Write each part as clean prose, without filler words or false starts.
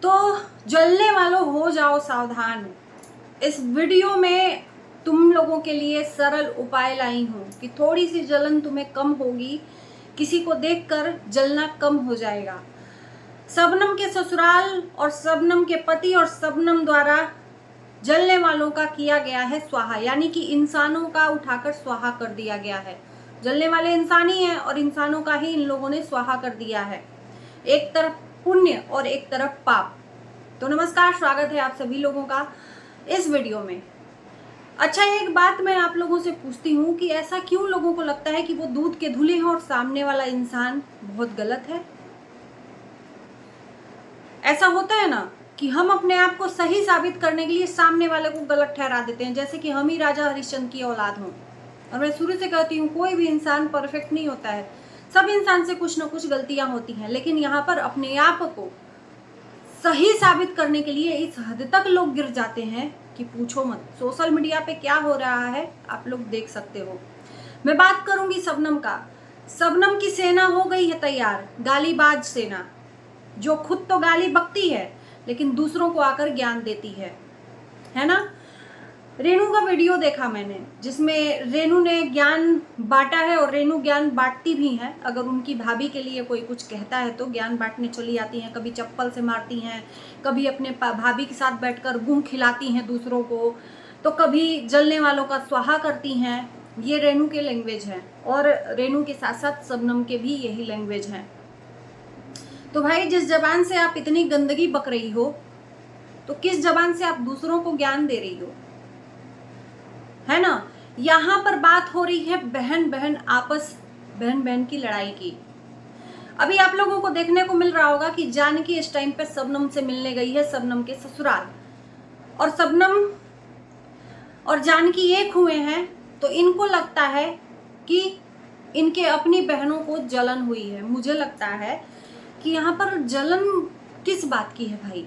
तो जलने वालों हो जाओ सावधान। इस वीडियो में तुम लोगों के लिए सरल उपाय लाई हूँ कि थोड़ी सी जलन तुम्हें कम होगी, किसी को देखकर जलना कम हो जाएगा। शबनम के ससुराल और शबनम के पति और शबनम द्वारा जलने वालों का किया गया है स्वाहा, यानी कि इंसानों का उठाकर स्वाहा कर दिया गया है। जलने वाले इंसान ही हैं और इंसानों का ही इन लोगों ने स्वाहा कर दिया है। एक तरफ पुण्य और एक तरफ पाप। तो नमस्कार, स्वागत है आप सभी लोगों का इस वीडियो में। अच्छा, एक बात मैं आप लोगों से पूछती हूँ कि ऐसा क्यों लोगों को लगता है कि वो दूध के धुले हैं और सामने वाला इंसान बहुत गलत है। ऐसा होता है ना कि हम अपने आप को सही साबित करने के लिए सामने वाले को गलत ठहरा देते हैं, जैसे कि हम ही राजा हरिश्चंद्र की औलाद हों। और मैं शुरू से कहती हूँ, कोई भी इंसान परफेक्ट नहीं होता है, सब इंसान से कुछ ना कुछ गलतियां होती हैं, लेकिन यहाँ पर अपने आप को सही साबित करने के लिए इस हद तक लोग गिर जाते हैं कि पूछो मत। सोशल मीडिया पे क्या हो रहा है आप लोग देख सकते हो। मैं बात करूंगी शबनम का। शबनम की सेना हो गई है तैयार, गालीबाज सेना, जो खुद तो गाली बकती है लेकिन दूसरों को आकर ज्ञान देती है ना। रेनू का वीडियो देखा मैंने, जिसमें रेनू ने ज्ञान बांटा है और रेनू ज्ञान बांटती भी है। अगर उनकी भाभी के लिए कोई कुछ कहता है तो ज्ञान बांटने चली जाती हैं, कभी चप्पल से मारती हैं, कभी अपने भाभी के साथ बैठकर गुम खिलाती हैं दूसरों को, तो कभी जलने वालों का स्वाहा करती हैं। ये रेनू के लैंग्वेज है और रेनू के साथ साथ शबनम के भी यही लैंग्वेज है। तो भाई, जिस जबान से आप इतनी गंदगी बक रही हो, तो किस जबान से आप दूसरों को ज्ञान दे रही हो, है ना। यहाँ पर बात हो रही है बहन बहन की लड़ाई की। अभी आप लोगों को देखने को मिल रहा होगा कि जानकी इस टाइम पे शबनम से मिलने गई है, शबनम के ससुराल, और शबनम और जानकी एक हुए हैं। तो इनको लगता है कि इनके अपनी बहनों को जलन हुई है। मुझे लगता है कि यहाँ पर जलन किस बात की है भाई।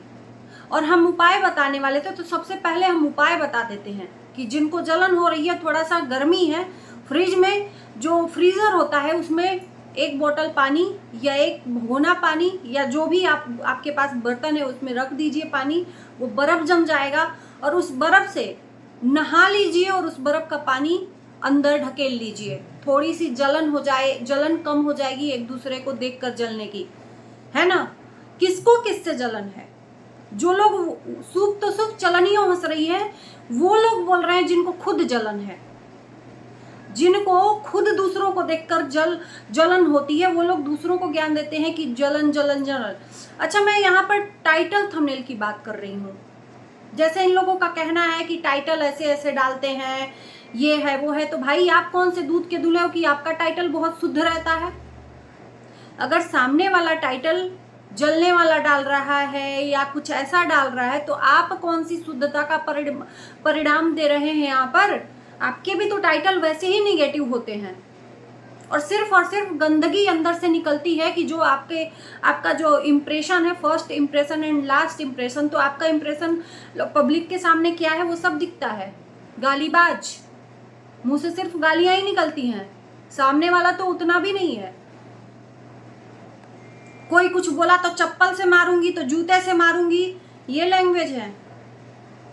और हम उपाय बताने वाले थे, तो सबसे पहले हम उपाय बता देते हैं कि जिनको जलन हो रही है, थोड़ा सा गर्मी है, फ्रिज में जो फ्रीजर होता है उसमें एक बोतल पानी या एक भगोना पानी या जो भी आपके पास बर्तन है उसमें रख दीजिए पानी। वो बर्फ जम जाएगा और उस बर्फ से नहा लीजिए और उस बर्फ का पानी अंदर ढकेल लीजिए। थोड़ी सी जलन हो जाए, जलन कम हो जाएगी एक दूसरे को देखकर जलने की, है ना। किसको किससे जलन है? जो लोग सूप तो सूप चलनियों हंस रही है, वो लोग बोल रहे हैं जिनको खुद जलन है, जिनको खुद दूसरों को देखकर जलन होती है, वो लोग दूसरों को ज्ञान देते हैं कि जलन जलन जलन। अच्छा, मैं यहाँ पर टाइटल थंबनेल की बात कर रही हूँ। जैसे इन लोगों का कहना है कि टाइटल ऐसे ऐसे डालते हैं, ये है वो है। तो भाई, आप कौन से दूध के धुले हो कि आपका टाइटल बहुत शुद्ध रहता है? अगर सामने वाला टाइटल जलने वाला डाल रहा है या कुछ ऐसा डाल रहा है, तो आप कौन सी शुद्धता का परिणाम दे रहे हैं? यहाँ पर आपके भी तो टाइटल वैसे ही निगेटिव होते हैं और सिर्फ गंदगी अंदर से निकलती है कि जो आपका जो इम्प्रेशन है, first impression and last impression, तो आपका इम्प्रेशन पब्लिक के सामने क्या है वो सब दिखता है। गालीबाज, मुंह से सिर्फ गालियां ही निकलती हैं, सामने वाला तो उतना भी नहीं है। कोई कुछ बोला तो चप्पल से मारूंगी, तो जूते से मारूंगी, ये लैंग्वेज है।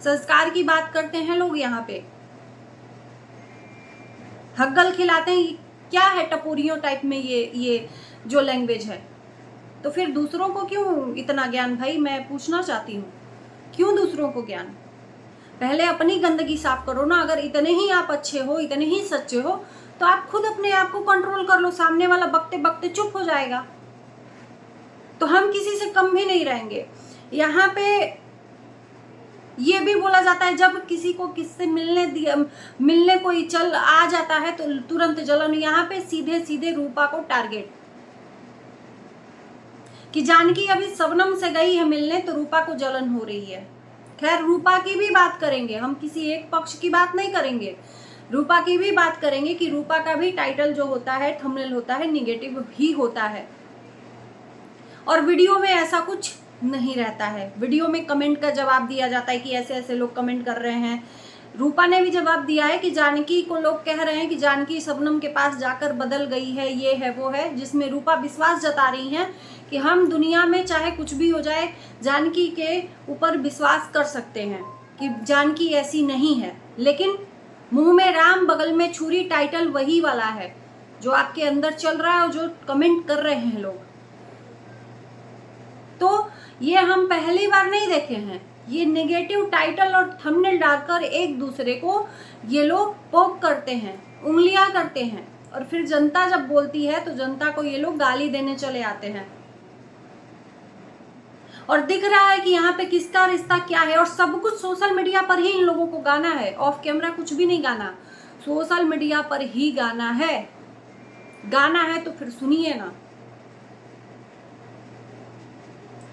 संस्कार की बात करते हैं लोग यहाँ पे, हग्गल खिलाते हैं, क्या है टपोरियों टाइप में ये जो लैंग्वेज है। तो फिर दूसरों को क्यों इतना ज्ञान? भाई, मैं पूछना चाहती हूँ, क्यों दूसरों को ज्ञान? पहले अपनी गंदगी साफ करो ना। अगर इतने ही आप अच्छे हो, इतने ही सच्चे हो, तो आप खुद अपने आप को कंट्रोल कर लो। सामने वाला बकते बकते चुप हो जाएगा, तो हम किसी से कम भी नहीं रहेंगे। यहाँ पे ये भी बोला जाता है, जब किसी को किससे मिलने कोई चल आ जाता है तो तुरंत जलन। यहाँ पे सीधे सीधे रूपा को टारगेट, कि जानकी अभी शबनम से गई है मिलने, तो रूपा को जलन हो रही है। खैर, रूपा की भी बात करेंगे हम, किसी एक पक्ष की बात नहीं करेंगे, रूपा की भी बात करेंगे कि रूपा का भी टाइटल जो होता है, थंबनेल होता है, निगेटिव ही होता है। और वीडियो में ऐसा कुछ नहीं रहता है। वीडियो में कमेंट का जवाब दिया जाता है कि ऐसे ऐसे लोग कमेंट कर रहे हैं। रूपा ने भी जवाब दिया है कि जानकी को लोग कह रहे हैं कि जानकी शबनम के पास जाकर बदल गई है, ये है वो है, जिसमें रूपा विश्वास जता रही हैं कि हम दुनिया में चाहे कुछ भी हो जाए जानकी के ऊपर विश्वास कर सकते हैं कि जानकी ऐसी नहीं है, लेकिन मुंह में राम बगल में छुरी टाइटल वही वाला है जो आपके अंदर चल रहा है और जो कमेंट कर रहे हैं लोग। तो ये हम पहली बार नहीं देखे हैं, ये नेगेटिव टाइटल और थंबनेल डालकर एक दूसरे को ये लोग पोक करते हैं, उंगलियां करते हैं, और फिर जनता जब बोलती है तो जनता को ये लोग गाली देने चले आते हैं। और दिख रहा है कि यहाँ पे किसका रिश्ता क्या है, और सब कुछ सोशल मीडिया पर ही इन लोगों को गाना है, ऑफ कैमरा कुछ भी नहीं गाना, सोशल मीडिया पर ही गाना है। गाना है तो फिर सुनिए ना।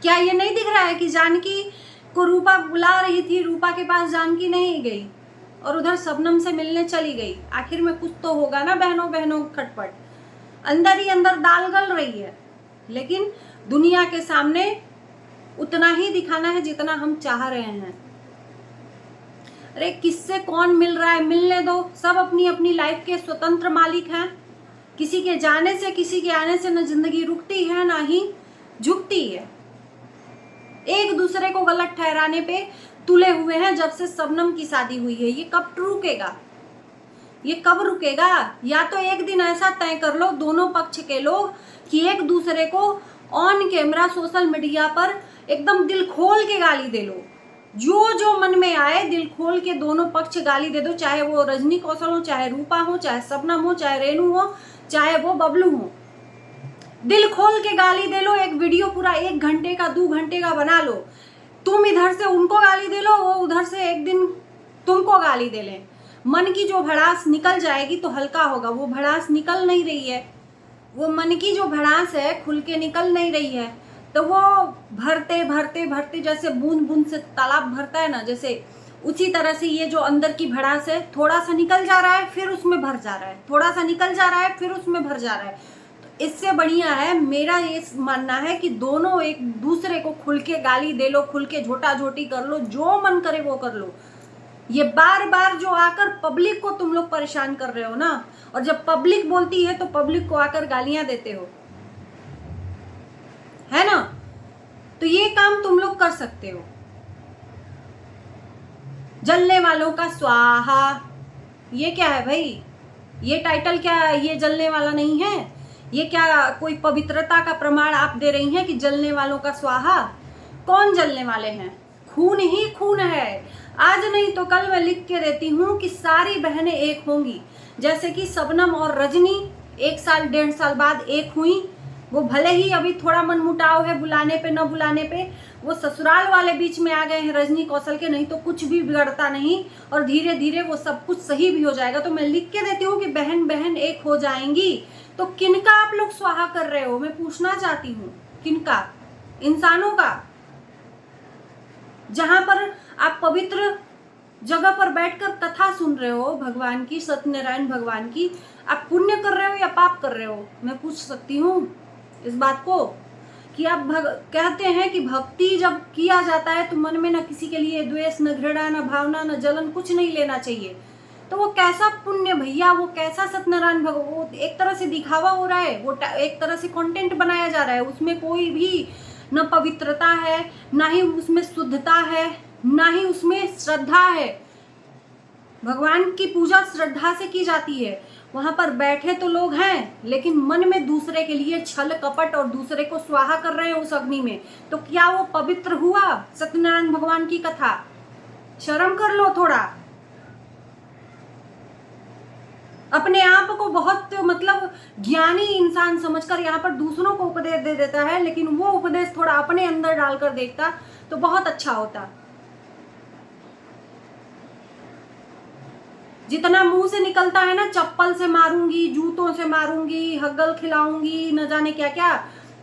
क्या ये नहीं दिख रहा है कि जानकी को रूपा बुला रही थी, रूपा के पास जानकी नहीं गई और उधर शबनम से मिलने चली गई। आखिर में कुछ तो होगा ना बहनों बहनों खटपट, अंदर ही अंदर दाल गल रही है, लेकिन दुनिया के सामने उतना ही दिखाना है जितना हम चाह रहे हैं। अरे किससे कौन मिल रहा है, मिलने दो, सब अपनी अपनी लाइफ के स्वतंत्र मालिक हैं। किसी के जाने से किसी के आने से न जिंदगी रुकती है ना ही झुकती है। एक दूसरे को गलत ठहराने पे तुले हुए हैं जब से शबनम की शादी हुई है। ये कब रुकेगा, ये कब रुकेगा? या तो एक दिन ऐसा तय कर लो दोनों पक्ष के लोग कि एक दूसरे को ऑन कैमरा सोशल मीडिया पर एकदम दिल खोल के गाली दे लो, जो जो मन में आए दिल खोल के दोनों पक्ष गाली दे दो, चाहे वो रजनी कौशल हो, चाहे रूपा हो, चाहे शबनम हो, चाहे रेनू हो, चाहे वो बबलू हो, दिल खोल के गाली दे लो। एक वीडियो पूरा 1 घंटे का 2 घंटे का बना लो, तुम इधर से उनको गाली दे लो, वो उधर से एक दिन तुमको गाली दे ले। मन की जो भड़ास निकल जाएगी तो हल्का होगा। वो भड़ास निकल नहीं रही है, वो मन की जो भड़ास है खुल के निकल नहीं रही है, तो वो भरते भरते भरते जैसे बूंद बूंद से तालाब भरता है ना, जैसे उसी तरह से ये जो अंदर की भड़ास है थोड़ा सा निकल जा रहा है फिर उसमें भर जा रहा है, थोड़ा सा निकल जा रहा है फिर उसमें भर जा रहा है। तो इससे बढ़िया है, मेरा ये मानना है कि दोनों एक दूसरे को खुल के गाली दे लो, खुल के झोटा झोटी कर लो, जो मन करे वो कर लो। ये बार बार जो आकर पब्लिक को तुम लोग परेशान कर रहे हो ना, और जब पब्लिक बोलती है तो पब्लिक को आकर गालियां देते हो, है ना? तो ये काम तुम लोग कर सकते हो। जलने वालों का स्वाहा, ये क्या है भाई? ये टाइटल क्या है? ये जलने वाला नहीं है। ये क्या कोई पवित्रता का प्रमाण आप दे रही हैं कि जलने वालों का स्वाहा? कौन जलने वाले हैं? खून ही खून है। आज नहीं तो कल मैं लिख के देती हूँ कि सारी बहनें एक होंगी, जैसे कि शबनम और रजनी 1 साल 1.5 साल बाद एक हुई। वो भले ही अभी थोड़ा मनमुटाव है, बुलाने पे न बुलाने पे, वो ससुराल वाले बीच में आ गए हैं रजनी कौशल के, नहीं तो कुछ भी बिगड़ता नहीं, और धीरे धीरे वो सब कुछ सही भी हो जाएगा। तो मैं लिख के देती हूँ कि बहन बहन एक हो जाएंगी। तो किनका आप लोग स्वाहा कर रहे हो, मैं पूछना चाहती हूँ, किनका? इंसानों का, जहां पर आप पवित्र जगह पर बैठकर कथा सुन रहे हो भगवान की, सत्यनारायण भगवान की, आप पुण्य कर रहे हो या पाप कर रहे हो? मैं पूछ सकती हूँ इस बात को कि आप कहते हैं कि भक्ति जब किया जाता है तो मन में न किसी के लिए द्वेष, न घृणा, न भावना, न जलन, कुछ नहीं लेना चाहिए। तो वो कैसा पुण्य भैया, वो कैसा सत्यनारायण भगवान? वो एक तरह से दिखावा हो रहा है, वो एक तरह से कंटेंट बनाया जा रहा है, उसमें कोई भी न पवित्रता है, ना ही उसमें शुद्धता है, ना ही उसमें श्रद्धा है। भगवान की पूजा श्रद्धा से की जाती है। वहां पर बैठे तो लोग हैं, लेकिन मन में दूसरे के लिए छल कपट और दूसरे को स्वाहा कर रहे हैं उस अग्नि में। तो क्या वो पवित्र हुआ सत्यनारायण भगवान की कथा? शर्म कर लो थोड़ा। अपने आप को बहुत मतलब ज्ञानी इंसान समझकर यहाँ पर दूसरों को उपदेश दे देता है, लेकिन वो उपदेश थोड़ा अपने अंदर डालकर देखता तो बहुत अच्छा होता। जितना मुंह से निकलता है ना, चप्पल से मारूंगी, जूतों से मारूंगी, हग्गल खिलाऊंगी, न जाने क्या क्या,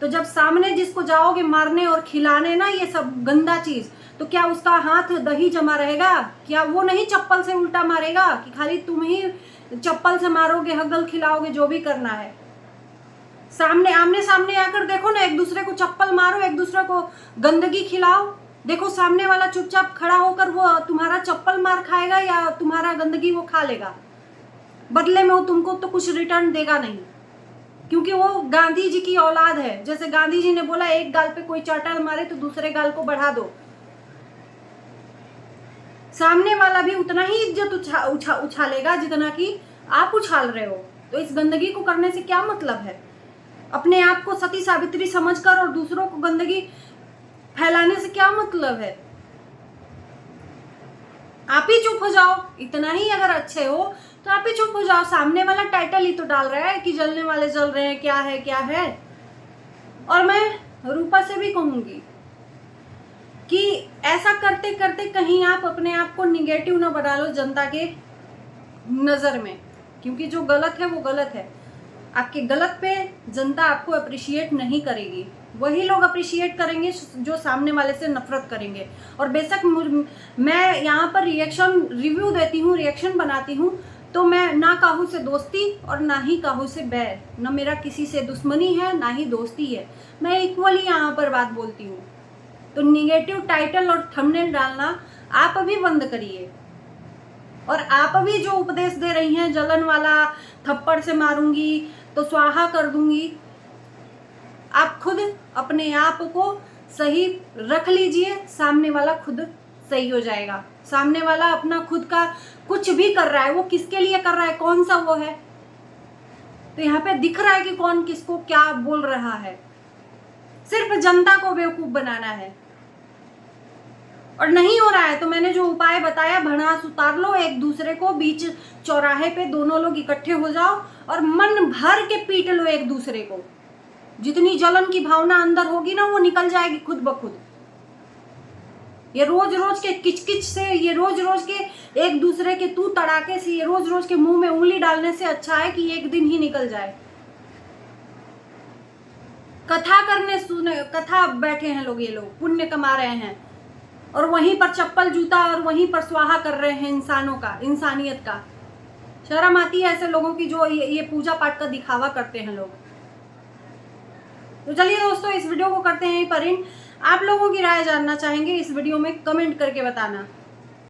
तो जब सामने जिसको जाओगे मारने और खिलाने ना ये सब गंदा चीज, तो क्या उसका हाथ दही जमा रहेगा? क्या वो नहीं चप्पल से उल्टा मारेगा कि खाली तुम ही चप्पल से मारोगे, हग्गल खिलाओगे, जो भी करना है? सामने आमने सामने आकर देखो ना, एक दूसरे को चप्पल मारो, एक दूसरे को गंदगी खिलाओ। देखो सामने वाला चुपचाप खड़ा होकर वो तुम्हारा चप्पल मार खाएगा या तुम्हारा गंदगी वो खा लेगा? बदले में वो तुमको तो कुछ रिटर्न देगा नहीं। क्योंकि वो गांधी जी की औलाद है। जैसे गांधी जी ने बोला, एक गाल पे कोई चाटा मारे तो दूसरे गाल को बढ़ा दो। सामने वाला भी उतना ही इज्जत उछालेगा जितना कि आप उछाल रहे हो। तो इस गंदगी को करने से क्या मतलब है? अपने आप को सती सावित्री समझकर और दूसरों को गंदगी फैलाने से क्या मतलब है? आप ही चुप हो जाओ। इतना ही अगर अच्छे हो तो आप ही चुप हो जाओ। सामने वाला टाइटल ही तो डाल रहा है कि जलने वाले जल रहे हैं, क्या है क्या है। और मैं रूपा से भी कहूंगी कि ऐसा करते करते कहीं आप अपने आप को निगेटिव ना बना लो जनता के नज़र में, क्योंकि जो गलत है वो गलत है। आपके गलत पे जनता आपको अप्रिशिएट नहीं करेगी। वही लोग अप्रिशिएट करेंगे जो सामने वाले से नफरत करेंगे। और बेशक मैं यहाँ पर रिएक्शन रिव्यू देती हूँ, रिएक्शन बनाती हूँ, तो मैं ना काहू से दोस्ती और ना ही काहू से बैर, ना मेरा किसी से दुश्मनी है ना ही दोस्ती है। मैं इक्वली यहाँ पर बात बोलती हूँ। तो निगेटिव टाइटल और थंबनेल डालना आप अभी बंद करिए। और आप अभी जो उपदेश दे रही हैं, जलन वाला, थप्पड़ से मारूंगी तो स्वाहा कर दूंगी, आप खुद अपने आप को सही रख लीजिए। सामने वाला खुद सही हो जाएगा। सामने वाला अपना खुद का कुछ भी कर रहा है, वो किसके लिए कर रहा है, कौन सा वो है, तो यहाँ पे दिख रहा है कि कौन किसको क्या बोल रहा है। सिर्फ जनता को बेवकूफ बनाना है। और नहीं हो रहा है तो मैंने जो उपाय बताया, भड़ास उतार लो एक दूसरे को, बीच चौराहे पे दोनों लोग इकट्ठे हो जाओ और मन भर के पीट लो एक दूसरे को। जितनी जलन की भावना अंदर होगी ना, वो निकल जाएगी खुद ब खुद। ये रोज रोज के किचकिच से, ये रोज रोज के एक दूसरे के तू तड़ाके से, ये रोज रोज के मुंह में उंगली डालने से अच्छा है कि एक दिन ही निकल जाए। कथा करने सुने, कथा बैठे हैं लोग, ये लोग पुण्य कमा रहे हैं और वहीं पर चप्पल जूता और वहीं पर स्वाहा कर रहे हैं इंसानों का, इंसानियत का। शर्म आती है ऐसे लोगों की जो ये पूजा पाठ का दिखावा करते हैं लोग। तो चलिए दोस्तों, इस वीडियो को करते हैं यहीं पर एंड। आप लोगों की राय जानना चाहेंगे इस वीडियो में, कमेंट करके बताना।